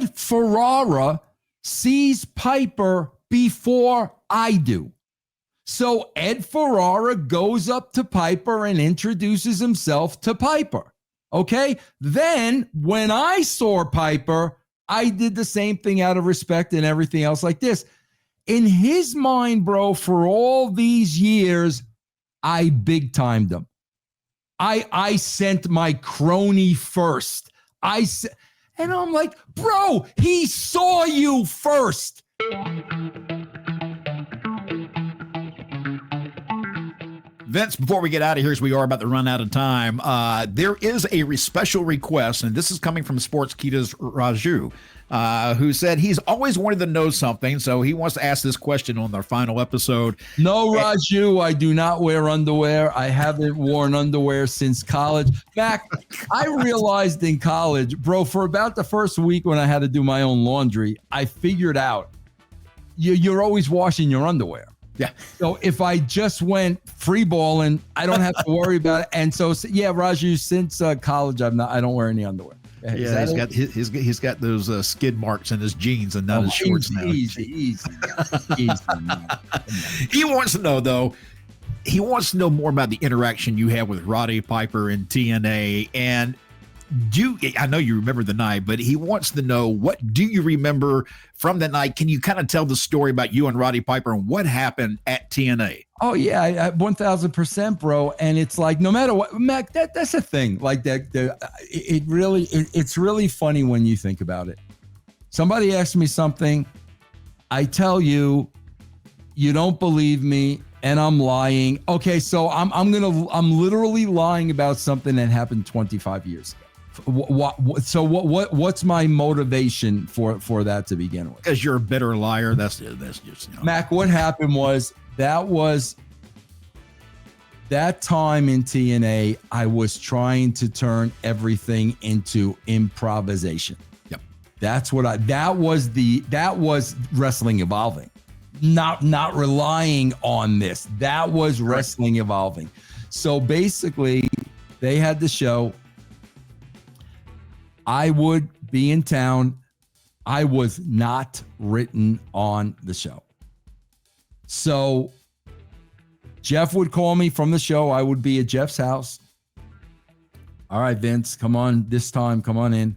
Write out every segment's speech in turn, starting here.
Ed Ferrara sees Piper before I do. So Ed Ferrara goes up to Piper and introduces himself to Piper. Okay? Then when I saw Piper, I did the same thing out of respect and everything else like this. In his mind, bro, for all these years, I big timed him. I sent my crony first. And I'm like, bro, he saw you first. Vince, before we get out of here, as we are about to run out of time, there is a special request, and this is coming from Sportskeeda's Raju, who said he's always wanted to know something, so he wants to ask this question on their final episode. No, Raju, I do not wear underwear. I haven't worn underwear since college. Mac, I realized in college, bro, for about the first week when I had to do my own laundry, I figured out you're always washing your underwear. Yeah. So if I just went free balling, I don't have to worry about it. And so, yeah, Raju, since college, I don't wear any underwear. Yeah, he's got those skid marks in his jeans and not his shorts now. Easy. He wants to know, though. He wants to know more about the interaction you had with Roddy Piper in TNA. And I know you remember the night, but he wants to know, what do you remember from that night? Can you kind of tell the story about you and Roddy Piper and what happened at TNA? Oh yeah, 1000%, bro. And it's like, no matter what, Mac, that's a thing. Like that, it's really funny when you think about it. Somebody asks me something, I tell you, you don't believe me, and I'm lying. Okay, so I'm literally lying about something that happened 25 years ago. What's my motivation for that to begin with? Because you're a bitter liar. That's just, you know. Mac, what happened was that time in TNA, I was trying to turn everything into improvisation. Yep. That was wrestling evolving. Not relying on this. That was wrestling evolving. So basically, they had the show. I would be in town. I was not written on the show. So Jeff would call me from the show. I would be at Jeff's house. All right, Vince, come on this time. Come on in.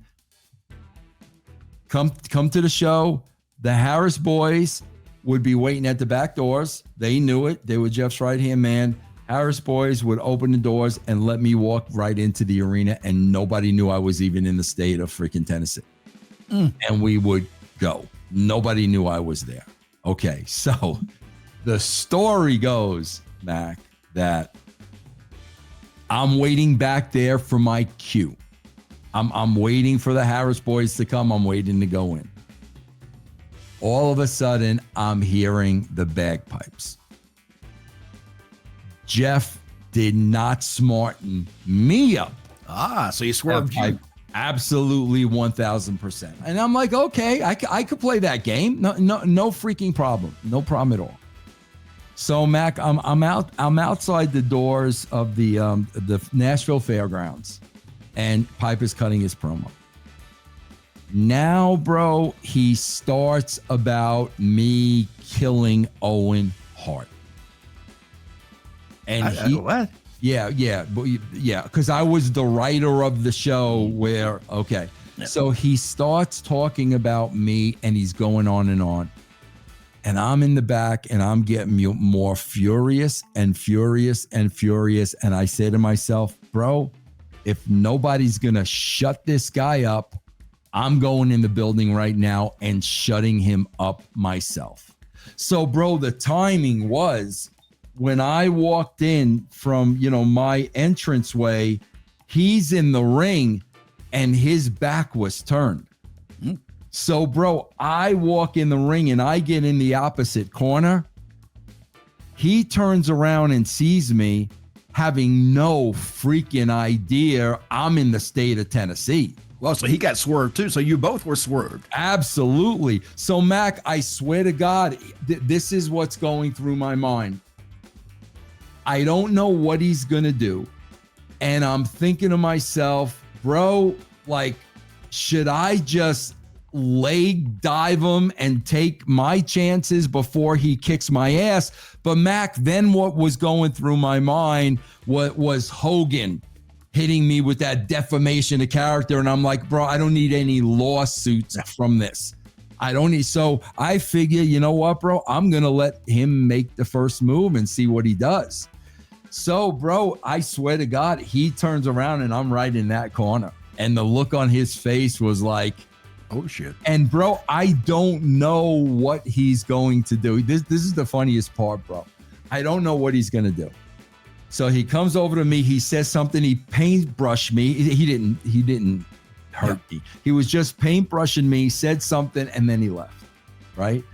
Come to the show. The Harris boys would be waiting at the back doors. They knew it. They were Jeff's right-hand man. Harris boys would open the doors and let me walk right into the arena, and nobody knew I was even in the state of freaking Tennessee. And we would go. Nobody knew I was there. Okay, so the story goes, Mac, that I'm waiting back there for my cue. I'm waiting for the Harris boys to come. I'm waiting to go in. All of a sudden, I'm hearing the bagpipes. Jeff did not smarten me up. So you swerved you. Absolutely 1000%. And I'm like, okay, I could play that game. No freaking problem. No problem at all. So Mac, I'm outside the doors of the Nashville Fairgrounds, and Piper's cutting his promo. Now, bro, he starts about me killing Owen Hart. And what? Yeah, because I was the writer of the show where, okay. Yeah. So he starts talking about me, and he's going on. And I'm in the back, and I'm getting more furious. And I say to myself, bro, if nobody's going to shut this guy up, I'm going in the building right now and shutting him up myself. So, bro, the timing was, when I walked in from, my entranceway, he's in the ring and his back was turned. So, bro, I walk in the ring and I get in the opposite corner. He turns around and sees me, having no freaking idea I'm in the state of Tennessee. Well, so he got swerved too. So you both were swerved. Absolutely. So, Mac, I swear to God, this is what's going through my mind. I don't know what he's going to do. And I'm thinking to myself, bro, like, should I just leg dive him and take my chances before he kicks my ass. But Mac, then what was going through my mind was Hogan hitting me with that defamation of character. And I'm like, bro, I don't need any lawsuits from this. I don't need. So I figure, you know what, bro, I'm going to let him make the first move and see what he does. So, bro, I swear to God, he turns around and I'm right in that corner. And the look on his face was like, oh, shit. And, bro, I don't know what he's going to do. This is the funniest part, bro. I don't know what he's going to do. So he comes over to me. He says something. He paintbrushed me. He didn't hurt me. He was just paintbrushing me, said something, and then he left, right?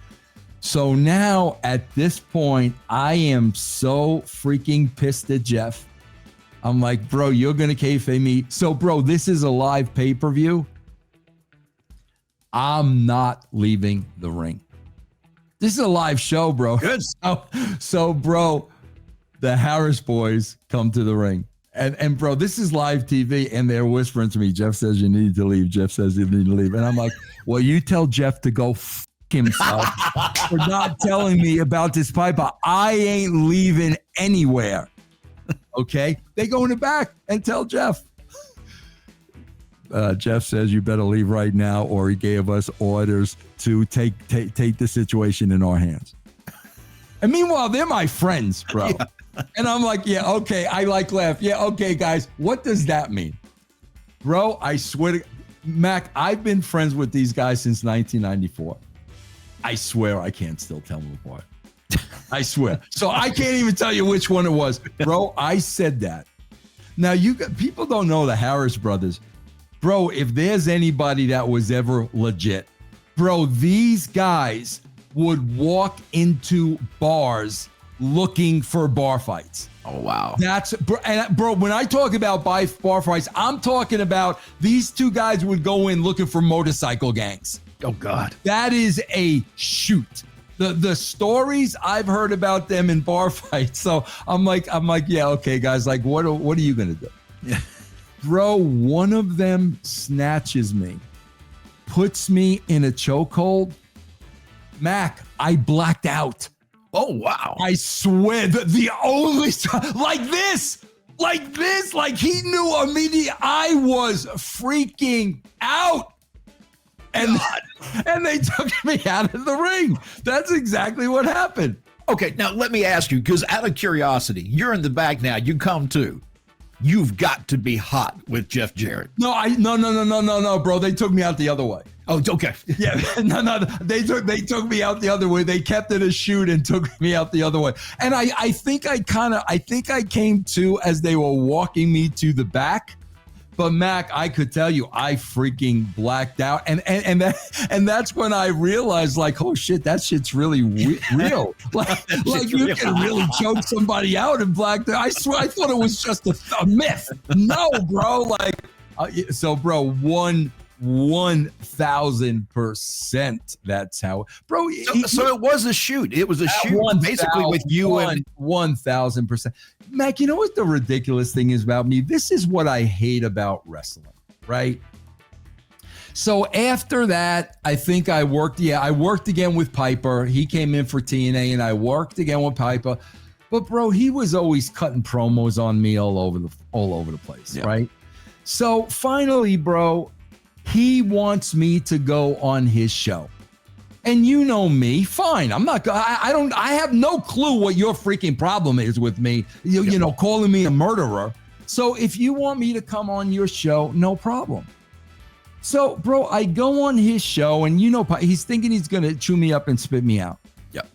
So now at this point, I am so freaking pissed at Jeff. I'm like, bro, you're going to kayfabe me. So, bro, this is a live pay-per-view. I'm not leaving the ring. This is a live show, bro. Good. So, bro, the Harris boys come to the ring. And bro, this is live TV, and they're whispering to me, Jeff says you need to leave. Jeff says you need to leave. And I'm like, well, you tell Jeff to go himself for not telling me about this Piper. I ain't leaving anywhere. Okay? They go in the back and tell Jeff. Jeff says you better leave right now, or he gave us orders to take the situation in our hands. And meanwhile, they're my friends, bro. Yeah. And I'm like, yeah, okay. I laugh. Yeah, okay, guys. What does that mean? Bro, I swear to Mac, I've been friends with these guys since 1994. I swear I can't still tell them apart. I swear. So I can't even tell you which one it was. Bro, I said that. Now, people don't know the Harris brothers. Bro, if there's anybody that was ever legit, bro, these guys would walk into bars looking for bar fights. Oh, wow. Bro, when I talk about bar fights, I'm talking about these two guys would go in looking for motorcycle gangs. Oh, God. That is a shoot. The stories I've heard about them in bar fights. So I'm like, yeah, okay, guys, like, what are you going to do? Yeah. Bro, one of them snatches me, puts me in a chokehold. Mac, I blacked out. Oh, wow. I swear the only time, like he knew immediately. I was freaking out. And they took me out of the ring. That's exactly what happened. Okay, now let me ask you, because out of curiosity, you're in the back now. You come too. You've got to be hot with Jeff Jarrett. No, bro. They took me out the other way. Oh, okay. Yeah, no. They took me out the other way. They kept it a shoot and took me out the other way. And I think I came to as they were walking me to the back. But Mac, I could tell you, I freaking blacked out, and that's when I realized, like, oh shit, that shit's really real. Like you can really choke somebody out and black out. I swear, I thought it was just a myth. No, bro. Like, so, bro, 1,000%. That's how, bro. So it was a shoot. It was a shoot, basically with you and 1,000%. Mac, you know what the ridiculous thing is about me? This is what I hate about wrestling, right? So after that, I think I worked again with Piper. He came in for TNA, and I worked again with Piper. But bro, he was always cutting promos on me all over the place, yeah. Right? So finally, bro, he wants me to go on his show. And you know me, fine. I have no clue what your freaking problem is with me, you know, calling me a murderer. So if you want me to come on your show, no problem. So, bro, I go on his show, and you know, he's thinking he's going to chew me up and spit me out. Yep.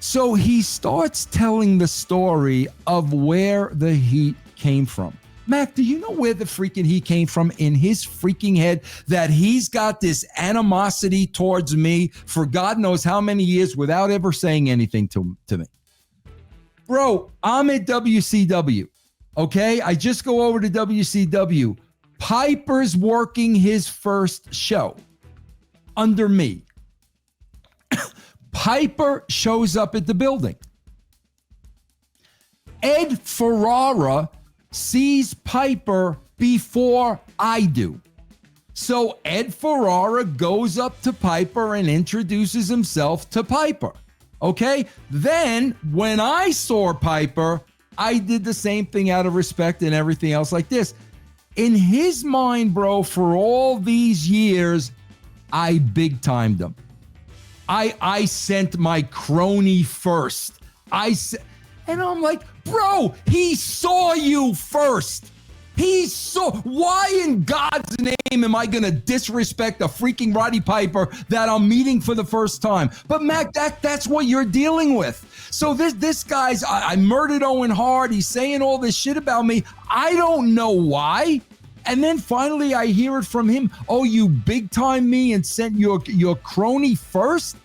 So he starts telling the story of where the heat came from. Mac, do you know where the freaking heat came from in his freaking head, that he's got this animosity towards me for God knows how many years without ever saying anything to me? Bro, I'm at WCW, okay? I just go over to WCW. Piper's working his first show under me. Piper shows up at the building. Ed Ferrara sees Piper before I do. So Ed Ferrara goes up to Piper and introduces himself to Piper. Okay? Then when I saw Piper, I did the same thing out of respect and everything else like this. In his mind, bro, for all these years, I big timed him. I sent my crony first. And I'm like, bro, he saw you first. Why in God's name am I going to disrespect a freaking Roddy Piper that I'm meeting for the first time? But Mac, that's what you're dealing with. So this guy's, I murdered Owen Hart. He's saying all this shit about me. I don't know why. And then finally I hear it from him. Oh, you big time me and sent your crony first?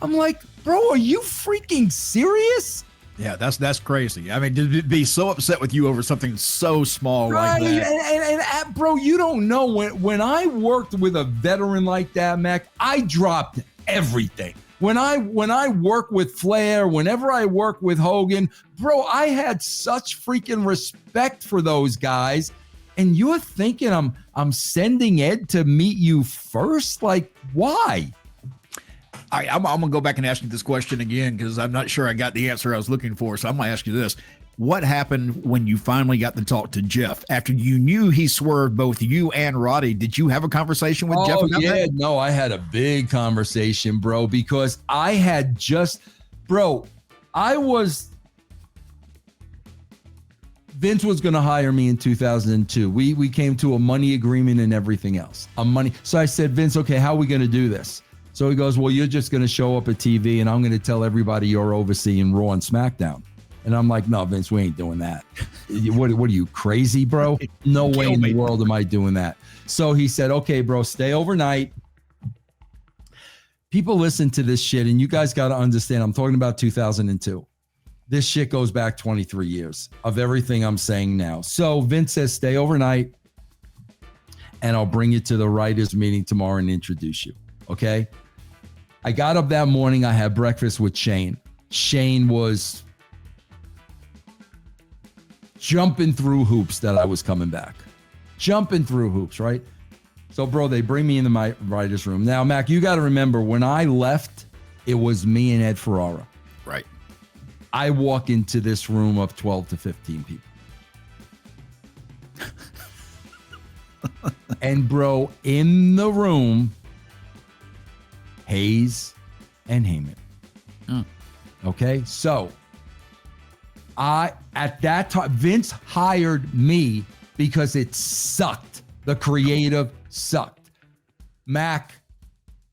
I'm like, bro, are you freaking serious? Yeah, that's crazy. I mean, to be so upset with you over something so small right. like that. And bro, you don't know when I worked with a veteran like that, Mac, I dropped everything. When I work with Flair, whenever I work with Hogan, bro, I had such freaking respect for those guys. And you're thinking I'm sending Ed to meet you first? Like, why? All right, I'm going to go back and ask you this question again because I'm not sure I got the answer I was looking for. So I'm going to ask you this. What happened when you finally got to talk to Jeff? After you knew he swerved both you and Roddy, did you have a conversation with Jeff about that? No, I had a big conversation, bro, because I had Vince was going to hire me in 2002. We came to a money agreement and everything else. So I said, Vince, okay, how are we going to do this? So he goes, well, you're just going to show up at TV and I'm going to tell everybody you're overseeing Raw and SmackDown. And I'm like, no, Vince, we ain't doing that. What are you, crazy, bro? No way in the world am I doing that. So he said, okay, bro, stay overnight. People listen to this shit, and you guys got to understand, I'm talking about 2002. This shit goes back 23 years of everything I'm saying now. So Vince says, stay overnight, and I'll bring you to the writers' meeting tomorrow and introduce you, okay? I got up that morning. I had breakfast with Shane. Shane was jumping through hoops that I was coming back. Jumping through hoops, right? So, bro, they bring me into my writer's room. Now, Mac, you got to remember, when I left, it was me and Ed Ferrara. Right. I walk into this room of 12 to 15 people. And, bro, in the room, Hayes and Heyman. Okay, so at that time, Vince hired me because it sucked. The creative sucked. Mac,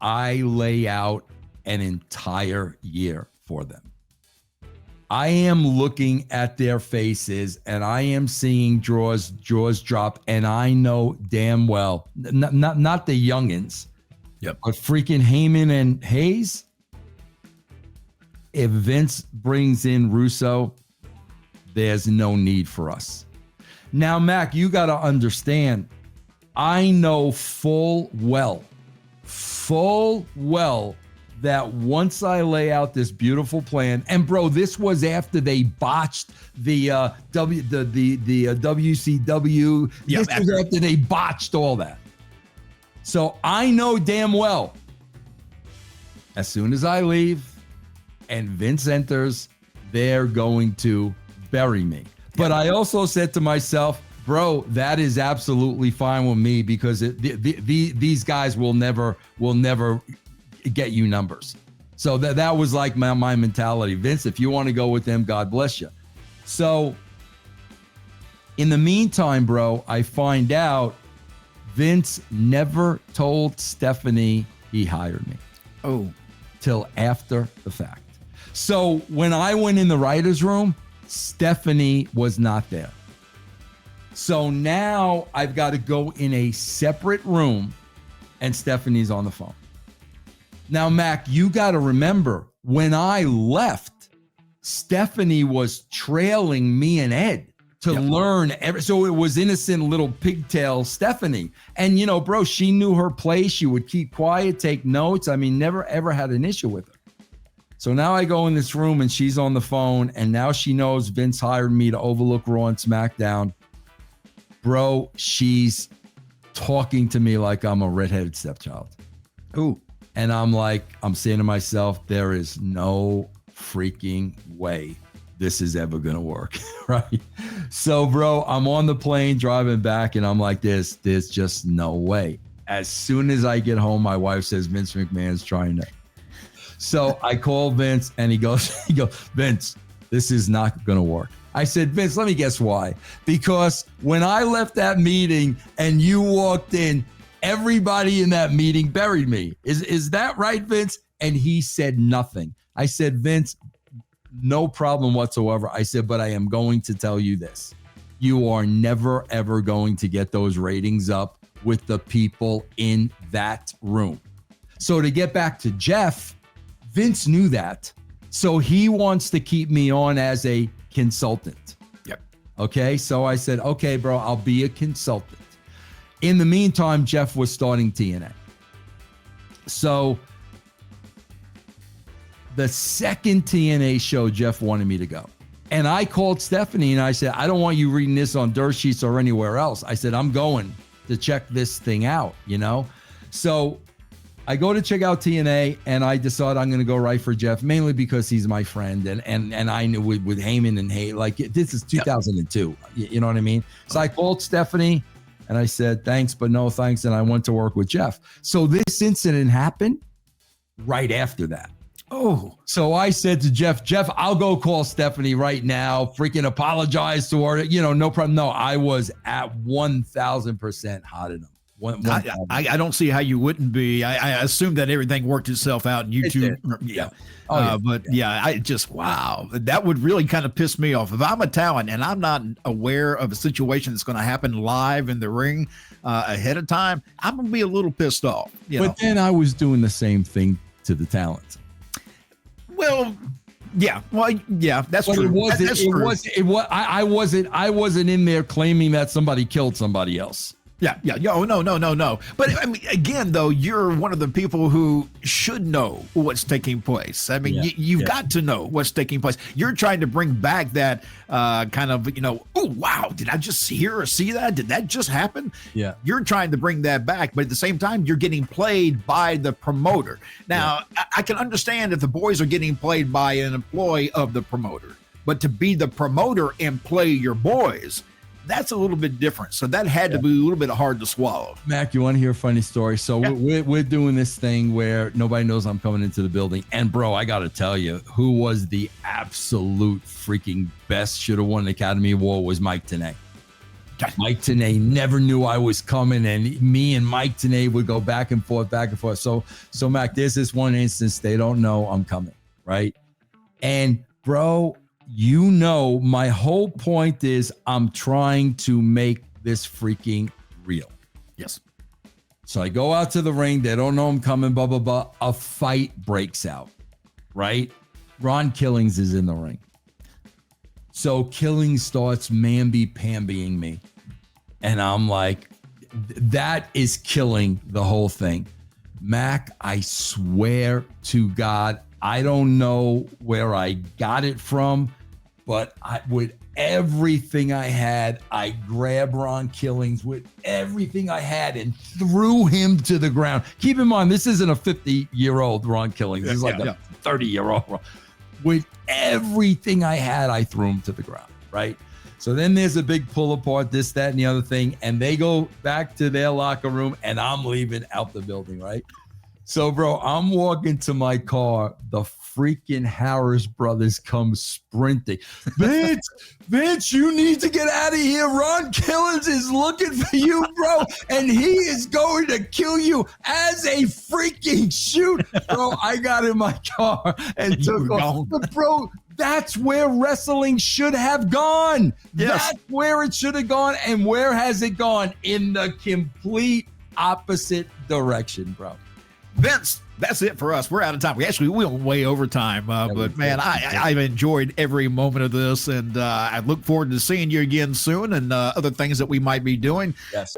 I lay out an entire year for them. I am looking at their faces and I am seeing jaws drop, and I know damn well, not the youngins, yep, but freaking Heyman and Hayes. If Vince brings in Russo, there's no need for us. Now, Mac, you got to understand, I know full well that once I lay out this beautiful plan, and bro, this was after they botched the WCW. Yep, this was after they botched all that. So I know damn well, as soon as I leave and Vince enters, they're going to bury me. But I also said to myself, bro, that is absolutely fine with me, because these guys will never get you numbers. So that was like my mentality. Vince, if you want to go with them, God bless you. So in the meantime, bro, I find out Vince never told Stephanie he hired me. Oh, till after the fact. So when I went in the writer's room, Stephanie was not there. So now I've got to go in a separate room and Stephanie's on the phone. Now, Mac, you got to remember, when I left, Stephanie was trailing me and Ed to learn. So it was innocent little pigtail Stephanie. And, you know, bro, she knew her place. She would keep quiet, take notes. I mean, never, ever had an issue with her. So now I go in this room and she's on the phone, and now she knows Vince hired me to overlook Raw and SmackDown. Bro, she's talking to me like I'm a redheaded stepchild. Ooh. And I'm saying to myself, there is no freaking way this is ever going to work. Right. So, bro, I'm on the plane driving back and I'm like, there's just no way. As soon as I get home, my wife says, Vince McMahon's trying to. So I call Vince and he goes, Vince, this is not going to work. I said, Vince, let me guess why. Because when I left that meeting and you walked in, everybody in that meeting buried me. Is that right, Vince? And he said nothing. I said, Vince, no problem whatsoever. I said, but I am going to tell you this. You are never, ever going to get those ratings up with the people in that room. So to get back to Jeff, Vince knew that. So he wants to keep me on as a consultant. Yep. Okay. So I said, okay, bro, I'll be a consultant. In the meantime, Jeff was starting TNA. So the second TNA show, Jeff wanted me to go. And I called Stephanie and I said, I don't want you reading this on dirt sheets or anywhere else. I said, I'm going to check this thing out, you know? So I go to check out TNA and I decide I'm going to go right for Jeff, mainly because he's my friend. And I knew with Heyman and Hay, like this is 2002, you know what I mean? So I called Stephanie and I said, thanks, but no thanks. And I went to work with Jeff. So this incident happened right after that. Oh, so I said to Jeff, I'll go call Stephanie right now, freaking apologize to her. You know, no problem. No, I was at 1,000% hot at him. I don't see how you wouldn't be. I assume that everything worked itself out and you two. Yeah. But yeah, I just, wow, that would really kind of piss me off. If I'm a talent and I'm not aware of a situation that's going to happen live in the ring ahead of time, I'm going to be a little pissed off. But then I was doing the same thing to the talent. Well, yeah. Well, yeah, that's true. I wasn't in there claiming that somebody killed somebody else. Yeah. Oh, no. But I mean, again, though, you're one of the people who should know what's taking place. I mean, you've got to know what's taking place. You're trying to bring back that kind of, oh, wow, did I just hear or see that? Did that just happen? Yeah. You're trying to bring that back. But at the same time, you're getting played by the promoter. Now, I can understand if the boys are getting played by an employee of the promoter. But to be the promoter and play your boys, that's a little bit different. So that had to be a little bit hard to swallow. Mac, you want to hear a funny story? So we're doing this thing where nobody knows I'm coming into the building. And bro, I got to tell you, who was the absolute freaking best, should have won the Academy Award, was Mike Tenay. Mike Tenay never knew I was coming, and me and Mike Tenay would go back and forth. So Mac, there's this one instance they don't know I'm coming, right? And bro, my whole point is I'm trying to make this freaking real. Yes. So I go out to the ring. They don't know I'm coming, blah, blah, blah. A fight breaks out, right? Ron Killings is in the ring. So Killings starts mamby-pambying me. And I'm like, that is killing the whole thing. Mac, I swear to God, I don't know where I got it from, but with everything I had, I grabbed Ron Killings with everything I had and threw him to the ground. Keep in mind, this isn't a 50-year-old Ron Killings. He's like a 30-year-old. With everything I had, I threw him to the ground, right? So then there's a big pull apart, this, that, and the other thing, and they go back to their locker room, and I'm leaving out the building, right? So, bro, I'm walking to my car. The freaking Harris brothers come sprinting. Vince, you need to get out of here. Ron Killings is looking for you, bro, and he is going to kill you as a freaking shoot. Bro, I got in my car and took off. But, bro, that's where wrestling should have gone. Yes. That's where it should have gone. And where has it gone? In the complete opposite direction, bro. Vince, that's it for us. We're out of time. We went way over time, but man, I've enjoyed every moment of this, and I look forward to seeing you again soon and other things that we might be doing. Yes.